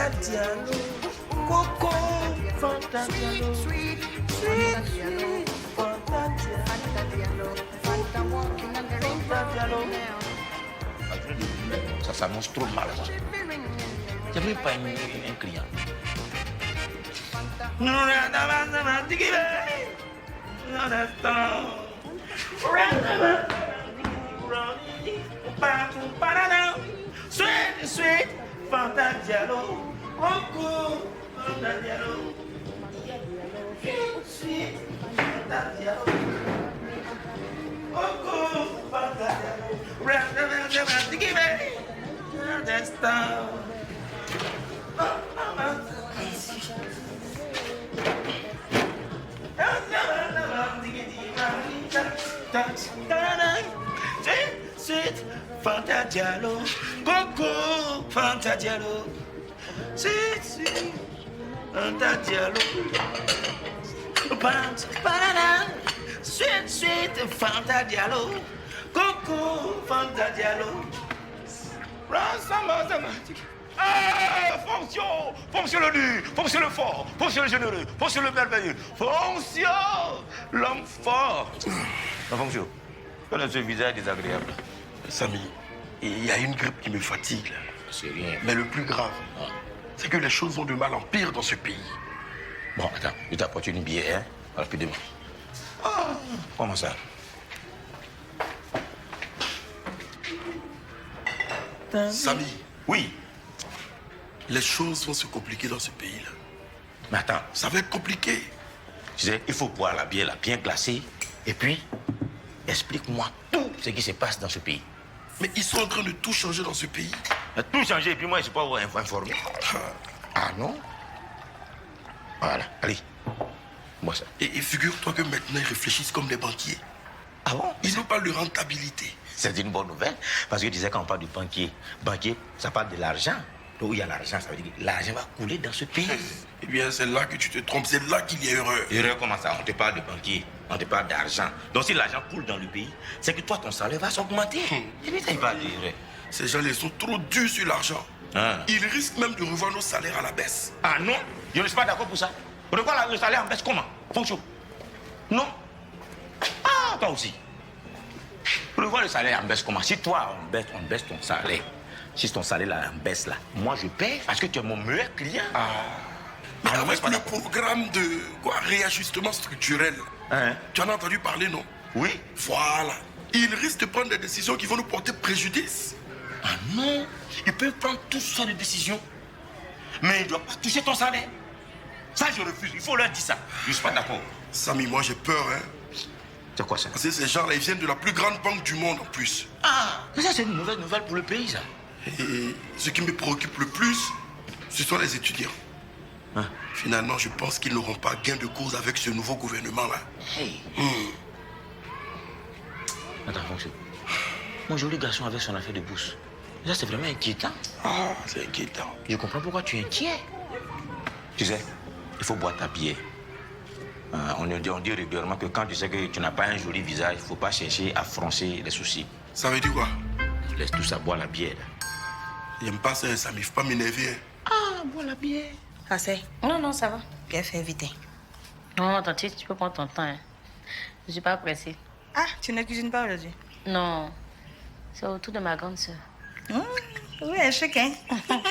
Diallo, Coco, Fanta Diallo, sweet, Fanta Diallo, Fanta Diallo. Ça s'annonce trop mal, ça. Il n'y a même pas un client. Sweet, sweet, Fanta Diallo, Coco, Fanta Diallo, sweet, Fanta Diallo, Coco, Fanta Diallo, Sweet, Fanta Diallo, Coco, Fanta Diallo, sweet, Fanta Diallo, sweet, Fanta Diallo, Coco, Fanta Diallo. Ah, fonction le nu, fonction le fort, fonction le généreux, fonction le merveilleux, fonction l'homme fort. La fonction, quel est ce visage désagréable? Samy, il y a une grippe qui me fatigue. Là. C'est rien. Mais le plus grave, c'est que les choses vont de mal en pire dans ce pays. Bon, attends, je t'apporte une bière, hein, rapidement. Ah, comment ça? Samy, Oui. les choses vont se compliquer dans ce pays-là. Mais attends, Ça va être compliqué. tu sais, il faut boire la bière, bien glacée, et puis, explique-moi tout ce qui se passe dans ce pays. Mais ils sont en train de tout changer dans ce pays. Tout changer, et puis moi, je ne suis pas informé. Ah non? Voilà, allez, moi ça. Et figure-toi que maintenant, ils réfléchissent comme des banquiers. Ah bon? Ils n'ont pas de rentabilité. C'est une bonne nouvelle, parce que je disais quand on parle de banquier, ça parle de l'argent. Donc où il y a l'argent, ça veut dire que l'argent va couler dans ce pays. Eh bien, c'est là que tu te trompes, c'est là qu'il y a erreur. Erreur comment ça? On te parle de banquier, on te parle d'argent. Donc si l'argent coule dans le pays, c'est que toi, ton salaire va s'augmenter. Et puis ça, il parle d'erreur. Ces gens, ils sont trop durs sur l'argent. Hein? Ils risquent même de revoir nos salaires à la baisse. Ah non, je ne suis pas d'accord pour ça. Revoir le salaire en baisse comment? Fonction. Non. Ah, toi aussi. Revoir le salaire en baisse comment? Si toi, on baisse ton salaire. Si ton salaire là, en baisse là, moi je paie parce que tu es mon meilleur client. Mais Ah, avec c'est pas le d'accord. programme de réajustement structurel, Hein? tu en as entendu parler, non? Oui. Voilà. Ils risquent de prendre des décisions qui vont nous porter préjudice. Ah non, ils peuvent prendre tout ça de décision. Mais ils ne doivent pas toucher ton salaire. Ça, je refuse. Il faut leur dire ça. Je ne suis pas d'accord. Samy, moi j'ai peur, hein. C'est quoi ça? Parce que ces gens-là, ils viennent de la plus grande banque du monde en plus. Ah, mais ça, c'est une mauvaise nouvelle pour le pays, ça. Et ce qui me préoccupe le plus, ce sont les étudiants. Hein? Finalement, je pense qu'ils n'auront pas gain de cause avec ce nouveau gouvernement-là. Hey. Attends, fonction. Mon joli garçon avec son affaire de bourse. Ça, c'est vraiment inquiétant. Ah, c'est inquiétant. Je comprends pourquoi tu es inquiet. Tu sais, il faut boire ta bière. On dit régulièrement que quand tu sais que tu n'as pas un joli visage, il ne faut pas chercher à froncer les sourcils. Ça veut dire quoi? Laisse tout ça boire la bière. Là. J'aime pas ça, ça ne faut pas m'énerver. Hein. Ah, bois la bière. Assez. Non, ça va. Bien fait, vite. Non, tante, tu peux prendre ton temps. Hein. Je suis pas pressée. Ah, tu ne cuisines pas aujourd'hui? Non, c'est autour de ma grande sœur. Oui, chacun. Quand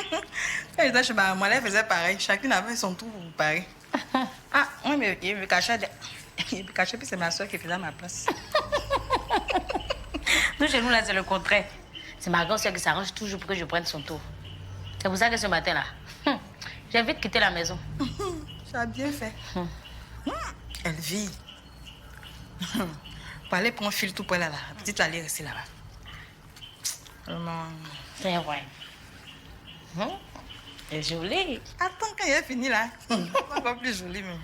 j'étais chez ma maman, elle faisait pareil. Chacune avait son tour pour pareil. Ah, oui, mais il me cachait. Il me cachait, puis c'est ma soeur qui faisait à ma place. Nous, chez nous, là, c'est le contraire. C'est ma grande sœur qui s'arrange toujours pour que je prenne son tour. C'est pour ça que ce matin-là, j'ai vite quitté la maison. Tu as bien fait. Elle vit. Pour aller prendre un fil tout pour là, la petite va aller rester là-bas. Vraiment. C'est vrai. C'est joli. Attends, quand il est fini là, c'est encore plus joli même.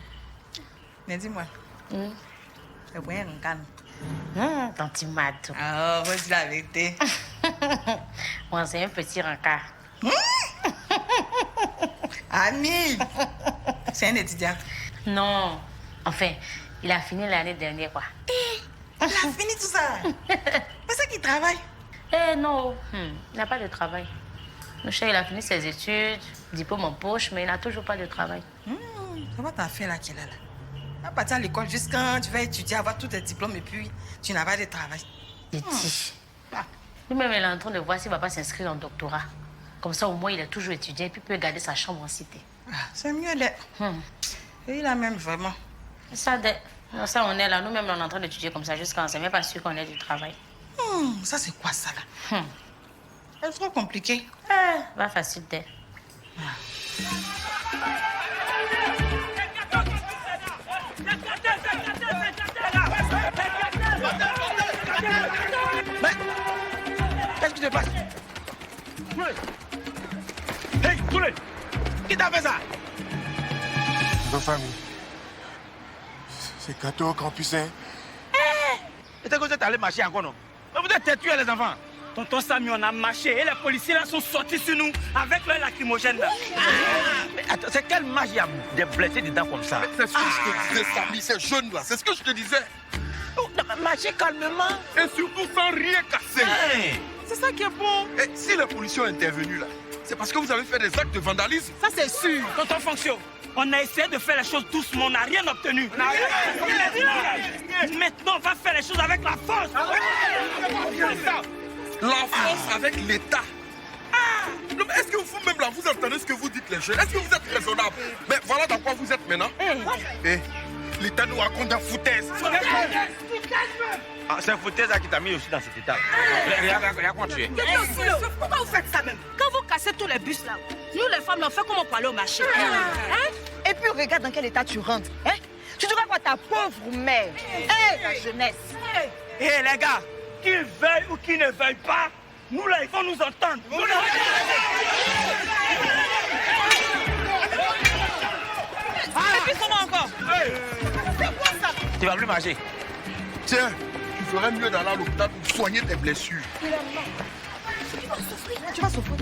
Mais dis-moi, c'est pour un calme. Tante Matou. Ah, moi, dis la vérité. Moi, c'est un petit rencard. Ami, c'est un étudiant. Non. Enfin, il a fini l'année dernière, quoi. Il a fini tout ça. C'est ça qu'il travaille. Non, il n'a pas de travail. Le cher, il a fini ses études, diplôme en poche, mais il n'a toujours pas de travail. Comment t'as fait là qu'il est là? Tu vas partir à l'école jusqu'à tu vas étudier, avoir tous tes diplômes et puis tu n'as pas de travail. Petit. Lui-même, il est en train de voir s'il ne va pas s'inscrire en doctorat. Comme ça, au moins, il a toujours étudié et puis il peut garder sa chambre en cité. C'est mieux là. Et il a même vraiment. Ça, ça, on est là. Nous-mêmes, on est en train d'étudier comme ça jusqu'à on ne sait même pas sûr qu'on ait du travail. Ça, c'est quoi ça là? C'est trop compliqué. Va facile, t'es. Qu'est-ce qui se passe? Hey, Toulé! Qui t'a fait ça? Nos familles. C'est gâteau au campus, hein? Et t'es que vous êtes allé marcher encore, non? Mais vous êtes têtus, les enfants. Tonton Samy, on a marché et les policiers là sont sortis sur nous avec leurs lacrymogènes. Mais attends, c'est quelle marche il y a des blessés dedans comme ça? C'est ce que je te disais, Samy, ces jeunes là, c'est ce que je te disais. Oh, marchez calmement. Et surtout sans rien casser. Hey. C'est ça qui est bon. Et si les policiers ont intervenu là, c'est parce que vous avez fait des actes de vandalisme. Ça c'est sûr. Tonton Fonction, on a essayé de faire les choses doucement, on n'a rien obtenu. Maintenant, on va faire les choses avec la force. La force avec l'État. Non, mais est-ce que vous même là, vous entendez ce que vous dites les jeunes? Est-ce que vous êtes raisonnable? Mais voilà dans quoi vous êtes maintenant. L'État nous raconte des foutaises. Ah, c'est foutaise qui t'a mis aussi dans cet état. Regarde comment tu es. Pourquoi vous faites ça même? Quand vous cassez tous les bus là, nous les femmes, on fait comment pour aller au marché. Et puis regarde dans quel état tu rentres. Tu devrais voir ta pauvre mère. La jeunesse. Hé les gars, qu'ils veuillent ou qu'ils ne veuillent pas, nous là, ils vont nous entendre. Et puis comment encore? Tu vas plus marcher. Tiens, tu ferais mieux d'aller à l'hôpital pour soigner tes blessures. Tu vas souffrir.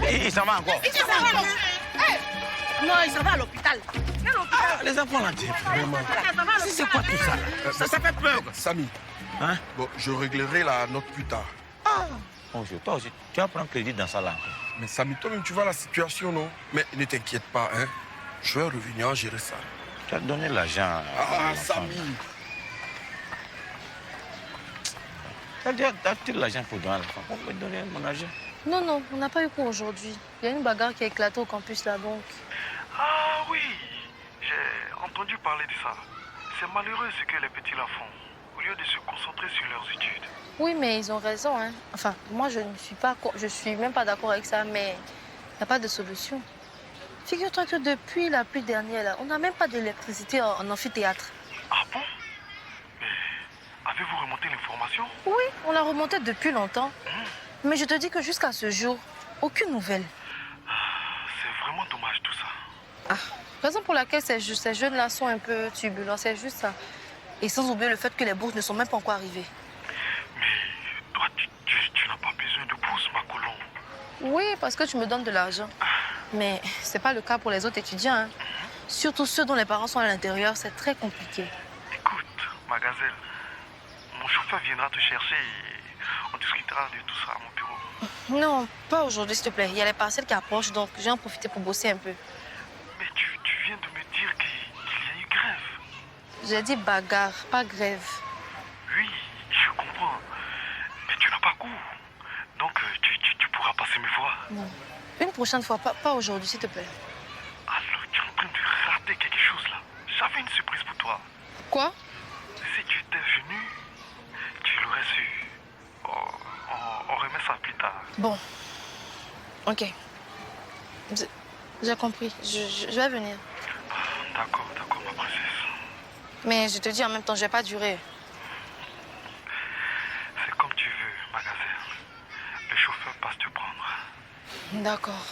Et il s'en va encore. Non, il s'en va à l'hôpital. Ah, les enfants là, vraiment. C'est quoi tout ça? Ça fait peur. Samy, Hein? bon, je réglerai la note plus tard. Bonjour, toi aussi, tu vas prendre crédit dans ça là. Mais Samy, toi-même, tu vois la situation, non? Mais ne t'inquiète pas, hein. Je vais revenir gérer ça. Tu as donné l'argent. Ah, Samy. Tu as tiré l'argent pour donner à l'enfant. On peut donner mon argent. Non, non, on n'a pas eu cours aujourd'hui. Il y a une bagarre qui a éclaté au campus là, donc. Ah oui, j'ai entendu parler de ça. C'est malheureux ce que les petits là font, au lieu de se concentrer sur leurs études. Oui, mais ils ont raison, hein. Enfin, moi, je suis même pas d'accord avec ça, mais il n'y a pas de solution. Figure-toi que depuis la pluie dernière, là, on n'a même pas d'électricité en amphithéâtre. Ah bon? Mais avez-vous remonté l'information? Oui, on l'a remonté depuis longtemps. Mais je te dis que jusqu'à ce jour, aucune nouvelle. C'est vraiment dommage tout ça. Raison pour laquelle ces jeunes-là sont un peu turbulents, c'est juste ça. Et sans oublier le fait que les bourses ne sont même pas encore arrivées. Mais toi, tu n'as pas besoin de bourse, ma colombe. Oui, parce que tu me donnes de l'argent. Mais c'est pas le cas pour les autres étudiants, hein. Surtout ceux dont les parents sont à l'intérieur, c'est très compliqué. Écoute, ma gazelle, mon chauffeur viendra te chercher et on discutera de tout ça à mon bureau. Non, pas aujourd'hui, s'il te plaît. Il y a les parcelles qui approchent, donc j'ai en profité pour bosser un peu. Mais tu viens de me dire qu'il y a eu grève. J'ai dit bagarre, pas grève. Oui, je comprends. Mais tu n'as pas cours. Donc, tu pourras passer me voir. Non. Une prochaine fois, pas aujourd'hui, s'il te plaît. Alors, tu es en train de rater quelque chose là. J'avais une surprise pour toi. Quoi? Si tu étais venu, tu l'aurais su. On remet ça plus tard. Bon. Ok. J'ai compris. Je vais venir. D'accord, ma princesse. Mais je te dis en même temps, je vais pas durer. C'est comme tu veux, ma gazelle. Le chauffeur passe te prendre. D'accord.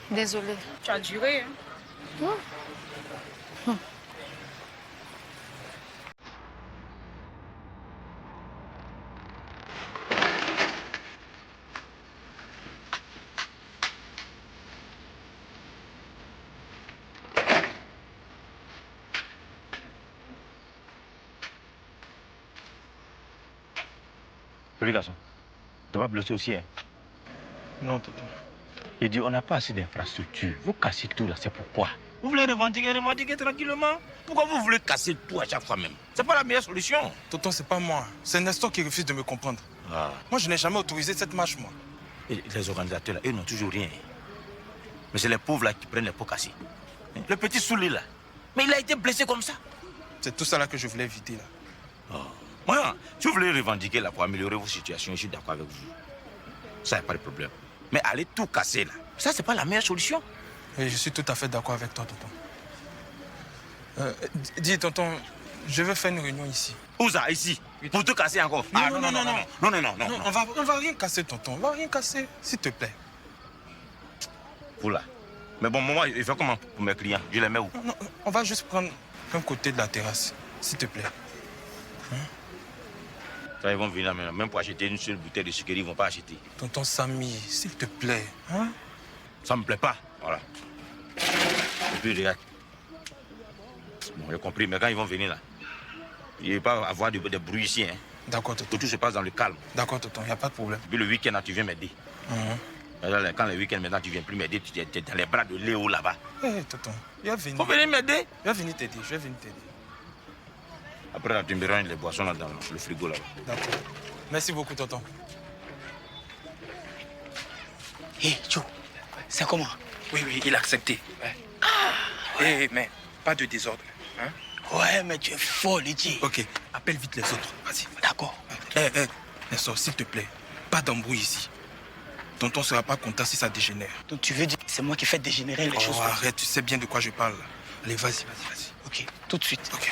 Désolée. Tu as duré, hein? Petit garçon, tu vas blesser aussi, hein? Non, tonton. Il dit, on n'a pas assez d'infrastructures. Vous cassez tout là, c'est pourquoi? Vous voulez revendiquer tranquillement? Pourquoi vous voulez casser tout à chaque fois même? C'est pas la meilleure solution. Tonton, c'est pas moi. C'est Nestor qui refuse de me comprendre. Ah. Moi, je n'ai jamais autorisé cette marche, moi. Et les organisateurs, là, eux n'ont toujours rien. Mais c'est les pauvres là qui prennent les pots cassés. Le petit Soulé là. Mais il a été blessé comme ça. C'est tout ça là que je voulais éviter, là. Oh. Moi, si vous voulez revendiquer là pour améliorer vos situations, je suis d'accord avec vous. Ça, n'y a pas de problème. Mais aller tout casser là, ça, c'est pas la meilleure solution. Et je suis tout à fait d'accord avec toi, tonton. Dis, tonton, je veux faire une réunion ici. Où ça, ici? Pour tout casser encore? Non, Non. On va rien casser, tonton. On va rien casser, s'il te plaît. Vous là. Mais bon, moi, il fait comment pour mes clients? Je les mets où? Non, on va juste prendre un côté de la terrasse, s'il te plaît. Ça, ils vont venir maintenant. Même pour acheter une seule bouteille de sucrerie, ils ne vont pas acheter. Tonton Samy, s'il te plaît. Hein? Ça me plaît pas. Voilà. Et puis, regarde. Bon, j'ai compris, mais quand ils vont venir là, il ne va pas avoir de bruit ici. Hein. D'accord, tonton. Tout se passe dans le calme. D'accord, tonton, il n'y a pas de problème. Puis le week-end, tu viens m'aider. Quand le week-end, maintenant, tu ne viens plus m'aider, tu es dans les bras de Léo là-bas. Hé, tonton, il va venir. Faut venir m'aider. Il va venir t'aider, je vais venir t'aider. Après, là, tu me ranges les boissons là dans le frigo là. D'accord. Merci beaucoup, tonton. Hé, Joe, c'est comment? Oui, il a accepté. Ouais. Mais pas de désordre. Hein? Ouais, mais tu es fort, Lidji. Ok, appelle vite les autres. Vas-y. D'accord. Nestor, s'il te plaît, pas d'embrouille ici. Tonton ne sera pas content si ça dégénère. Donc tu veux dire que c'est moi qui fais dégénérer les choses? Arrête, tu sais bien de quoi je parle. Allez, vas-y. Ok, tout de suite. Ok.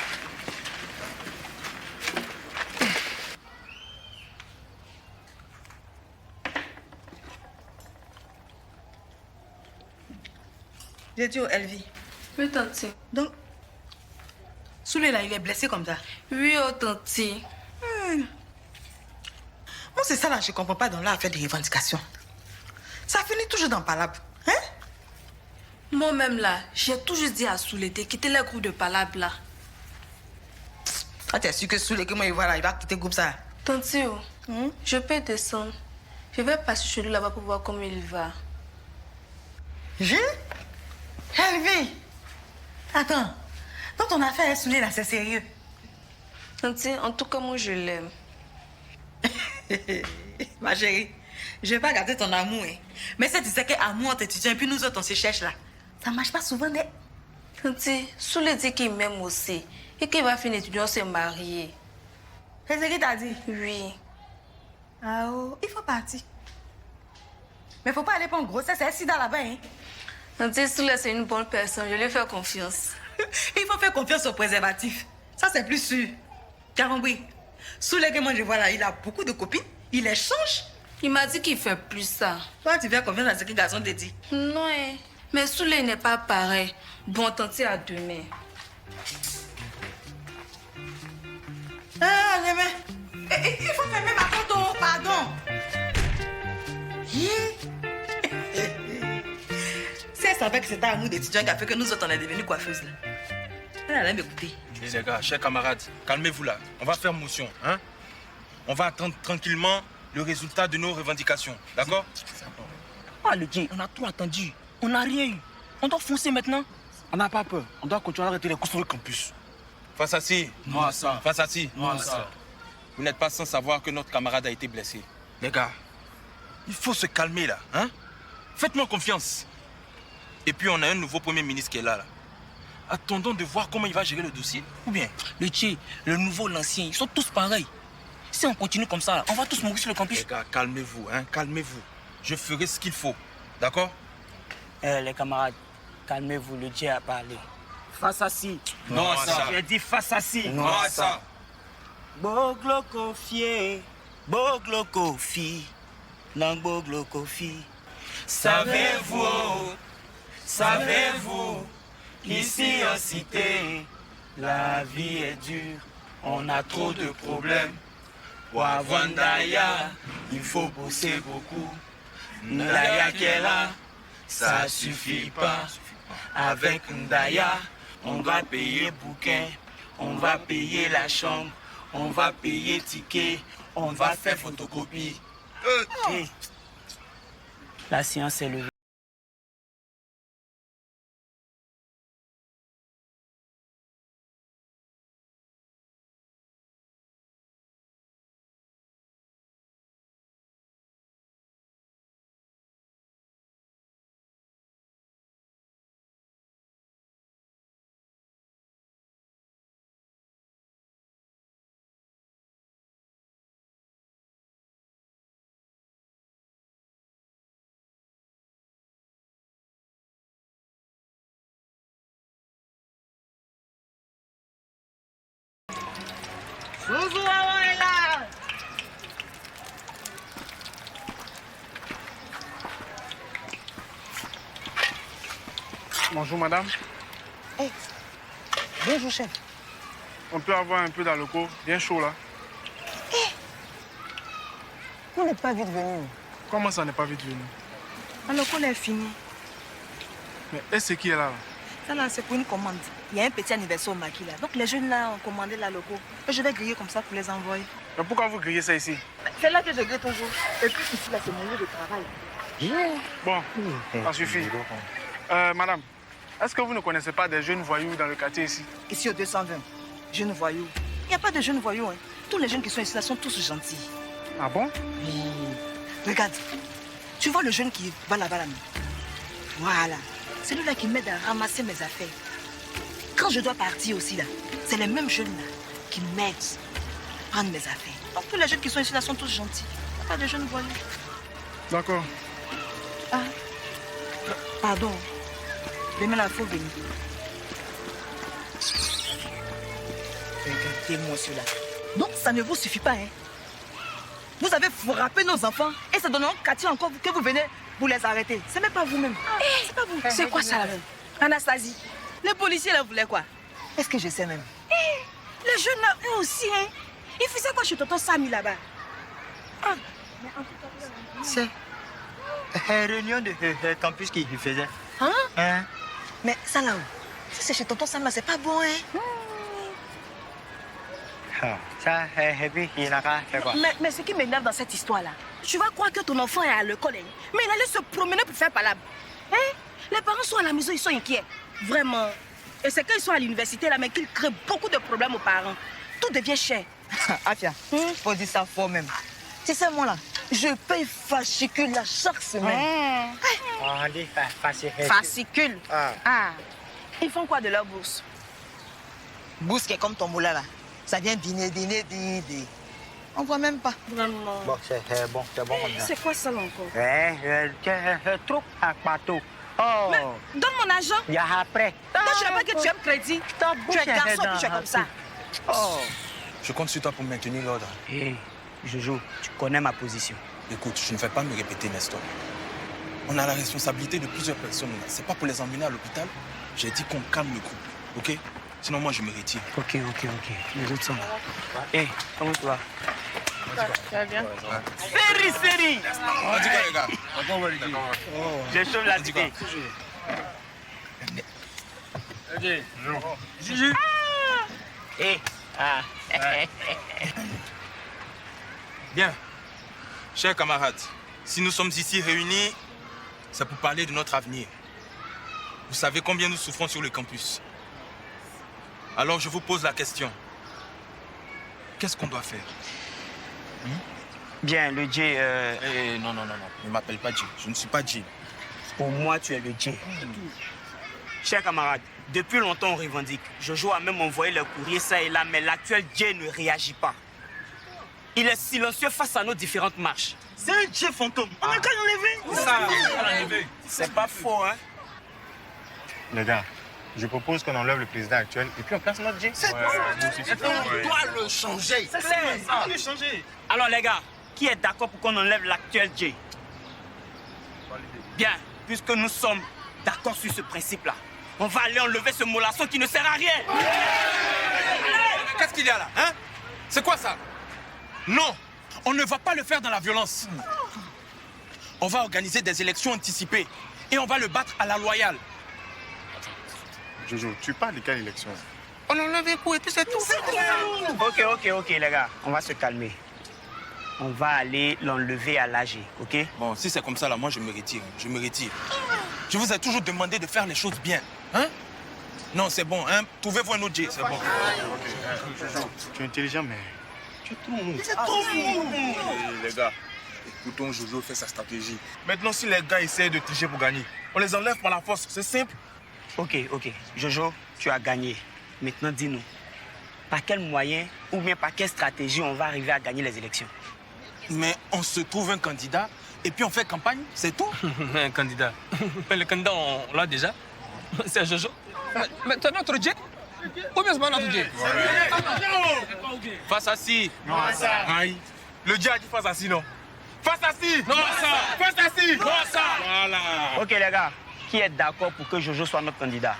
J'ai dit au Elvie. Oui, tante. Donc, Soulé là, il est blessé comme ça. Oui, oh, tante. Moi, c'est ça là, je comprends pas dans l'affaire des revendications. Ça finit toujours dans palabre. Hein? Moi-même là, j'ai toujours dit à Soulé de quitter le groupe de palabre là. Ah, t'es sûr que Soulé, que moi, il va quitter le groupe ça? Tante, je peux descendre. Je vais passer chez lui là-bas pour voir comment il va. Elvie! Attends. Donc ton affaire est Soulé là, c'est sérieux? Tante, en tout cas, moi, je l'aime. Ma chérie, je vais pas garder ton amour. Hein. Mais si tu sais qu'amour entre étudiants et puis nous autres, on se cherche là. Ça marche pas souvent, né? Tante, Soulé dit qu'il m'aime aussi. Et qu'il va finir étudiant, se marier. C'est ce qu'il t'a dit? Oui. Ah oh, il faut partir. Mais faut pas aller pour un gros, c'est sida là-bas, hein? Tante, Soulé, c'est une bonne personne. Je lui fais confiance. Il faut faire confiance au préservatif. Ça, c'est plus sûr. Car oui, Soulé que moi je vois là, il a beaucoup de copines. Il les change. Il m'a dit qu'il fait plus ça. Toi, tu fais confiance à ce que garçon te dit? Non, mais Soulé n'est pas pareil. Bon, tante, à demain. Ah, demain. Il faut fermer ma photo, pardon. Si elle savait que c'était un amour d'étudiant qui a fait que nous autres, on est devenus coiffeuses là. Elle allait m'écouter. Les gars, chers camarades, calmez-vous là. On va faire motion, hein? On va attendre tranquillement le résultat de nos revendications, d'accord? Ah, Lidji, on a tout attendu. On n'a rien eu. On doit foncer maintenant. On n'a pas peur. On doit continuer à arrêter les construire le campus. Face à ci. Moi, ça. Face à ci. Moi, ça. Vous n'êtes pas sans savoir que notre camarade a été blessé. Les gars, il faut se calmer là, hein? Faites-moi confiance. Et puis on a un nouveau premier ministre qui est là. Attendons de voir comment il va gérer le dossier. Ou bien? Lidji, le nouveau, l'ancien, ils sont tous pareils. Si on continue comme ça, on va tous mourir sur le campus. Les gars, calmez-vous, hein? Calmez-vous. Je ferai ce qu'il faut. D'accord? Les camarades, calmez-vous, Lidji a parlé. Face à ci. Non à ça. J'ai dit face à ci. Non à ça. Boglo Kofi, Boglo Kofi, Nang Boglo Kofi. Savez-vous qu'ici en cité, la vie est dure, on a trop de problèmes. Pour avoir Ndaya, il faut bosser beaucoup. Ndaya qui est là, ça suffit pas. Avec Ndaya, on va payer bouquin, on va payer la chambre, on va payer ticket, on va faire photocopie. Hey, la séance est levée. Bonjour madame. Hey. Bonjour chef. On peut avoir un peu dans le locaux, bien chaud là. Hey. Vous n'êtes pas vite venu. Comment ça n'est pas vite venu? Le local est fini. Mais est-ce qui est là? Ça là, c'est pour une commande. Il y a un petit anniversaire au maquis là. Donc les jeunes là ont commandé la loco. Et je vais griller comme ça pour les envoyer. Mais pourquoi vous grillez ça ici? C'est là que je grille toujours. Et puis ici là, c'est mon lieu de travail. Bon, ça suffit. Madame, est-ce que vous ne connaissez pas des jeunes voyous dans le quartier ici? Ici au 220, jeunes voyous. Il n'y a pas de jeunes voyous. Hein. Tous les jeunes qui sont ici là sont tous gentils. Ah bon? Oui. Regarde, tu vois le jeune qui va là-bas là. Voilà. C'est lui là qui m'aide à ramasser mes affaires. Quand je dois partir aussi là, c'est les mêmes jeunes là qui m'aident à prendre mes affaires. Donc tous les jeunes qui sont ici là sont tous gentils. Il n'y a pas de jeunes voyous. D'accord. Ah, pardon. Demain là, il faut venir. Regardez-moi cela. Donc ça ne vous suffit pas, hein? Vous avez frappé nos enfants et ça donne un quartier encore que vous venez pour les arrêter. C'est même pas vous-même. C'est pas vous. C'est quoi ça là? Anastasie, les policiers là voulaient quoi? Est-ce que je sais même? Les jeunes là, eux aussi, hein? Ils faisaient quoi chez tonton Samy là-bas? Ah. C'est réunion de campus qu'ils faisaient. Hein? Mais ça là-haut, si c'est chez tonton Samy là, c'est pas bon, hein? Ça, et puis il n'a qu'à faire quoi? Mais ce qui m'énerve dans cette histoire-là, tu vas croire que ton enfant est à l'école, hein? Mais il allait se promener pour faire palabre. Hein? Les parents sont à la maison, ils sont inquiets. Vraiment. Et c'est quand ils sont à l'université là, mais qu'ils créent beaucoup de problèmes aux parents. Tout devient cher. Afia, faut dire ça fort même. Tu sais, moi là, je paye fascicule là chaque semaine. On dit fascicule. Fascicule? Ah. Ils font quoi de leur bourse? Bourse qui est comme ton moulin là. Ça vient dîner. On voit même pas. Vraiment. Bon, c'est bon comme ça. C'est quoi ça là encore? Trop à bateau. Oh. Mais donne mon argent. Il y a après. Toi, je sais pas que tu aimes crédit. Tu es garçon puis tu es comme ça. Oh. Je compte sur toi pour maintenir l'ordre. Hé, Jojo, tu connais ma position. Écoute, je ne vais pas me répéter, Nestor. On a la responsabilité de plusieurs personnes. C'est pas pour les emmener à l'hôpital. J'ai dit qu'on calme le couple, ok? Sinon, moi, je me retire. Ok. Les autres sont là. Hé, comment tu vas? Tu vas bien? Série. On dit quoi, les gars? Je sauve la cité. Juju. Bien. Chers camarades, si nous sommes ici réunis, c'est pour parler de notre avenir. Vous savez combien nous souffrons sur le campus. Alors je vous pose la question. Qu'est-ce qu'on doit faire? Bien, le J. Non. Ne m'appelle pas J. Je ne suis pas J. Pour moi, tu es le J. Chers camarades, depuis longtemps on revendique. Jojo a même envoyé le courrier ça et là, mais l'actuel J ne réagit pas. Il est silencieux face à nos différentes marches. C'est un J fantôme. On a qu'à l'enlever. C'est pas faux, hein? Les gars, je propose qu'on enlève le président actuel et puis on place notre J. On doit le changer. C'est ça. Alors les gars, qui est d'accord pour qu'on enlève l'actuel J? Bien, puisque nous sommes d'accord sur ce principe-là, on va aller enlever ce mollasson qui ne sert à rien. Qu'est-ce qu'il y a là, hein? C'est quoi ça? Non, on ne va pas le faire dans la violence. On va organiser des élections anticipées et on va le battre à la loyale. Jojo, tu parles de quelle élection? On enlève un coup et puis c'est tout. Ok, les gars, on va se calmer. on va aller l'enlever à l'AG, ok? Bon, si c'est comme ça, là, moi, je me retire. Je me retire. Je vous ai toujours demandé de faire les choses bien. Hein? Non, c'est bon. Hein? Trouvez-vous un autre J, c'est bon. Tu es intelligent, mais tu es trop mou. C'est trop mou. Les gars, écoutons Jojo fait sa stratégie. Maintenant, si les gars essayent de tricher pour gagner, on les enlève par la force. C'est simple. Ok. Jojo, tu as gagné. Maintenant, dis-nous, par quel moyen ou bien par quelle stratégie on va arriver à gagner les élections? Mais on se trouve un candidat et puis on fait campagne, c'est tout. Un candidat. Mais le candidat, on l'a déjà. C'est Jojo. Mais tu as notre jet? Ou bien c'est pas notre jet? Face assis. Non, ça. Aïe. Le jet a dit face assis, non? Face assis. Non, ça. Face assis. Non, ça. Voilà. Ok, les gars, qui est d'accord pour que Jojo soit notre candidat?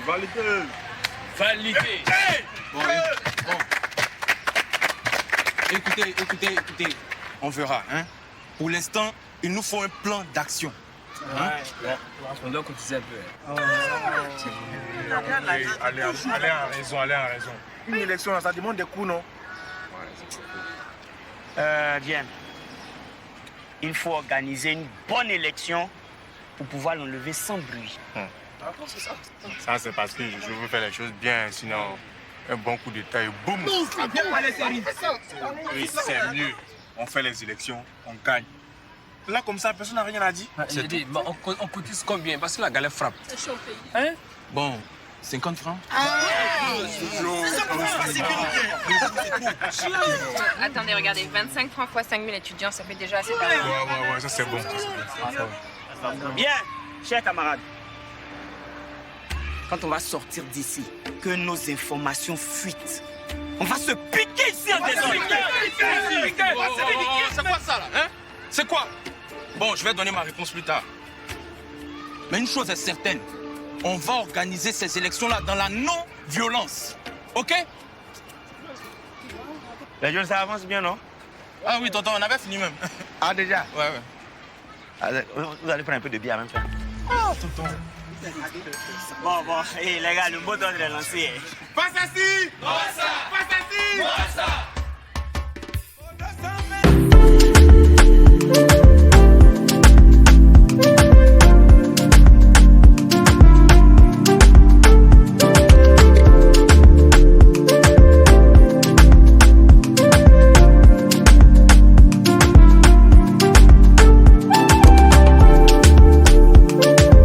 Validé. Validé. Bon. Écoutez. On verra, hein? Pour l'instant, il nous faut un plan d'action. Hein? Ouais. On doit cotiser un peu. Allez à raison. Une élection, ça demande des coups, non? Bien. Il faut organiser une bonne élection pour pouvoir l'enlever sans bruit. C'est ça. Ça, c'est parce que je veux faire les choses bien, sinon, un bon coup d'état et boum! Oui, c'est mieux. On fait les élections, on gagne. Là, comme ça, personne n'a rien à dire. J'ai dit, on cotise combien? Parce que la galère frappe. Hein? Bon, 50 francs. Attendez, regardez, 25 francs fois 5000 étudiants, ça fait déjà assez. Ouais, ça c'est bon. Bien, chers camarades. Quand on va sortir d'ici, que nos informations fuitent, on va se piquer ici en désordre. C'est quoi ça, là? Hein? C'est quoi? Bon, je vais donner ma réponse plus tard. Mais une chose est certaine, on va organiser ces élections-là dans la non-violence. OK? Les jeunes, ça avance bien, non? Ah oui, tonton, on avait fini même. Ah, déjà? Ouais. Allez, vous allez prendre un peu de bière en même temps. Ah, tonton. Bon, les gars, le mot d'ordre est lancé. Passe assis! Passe assis!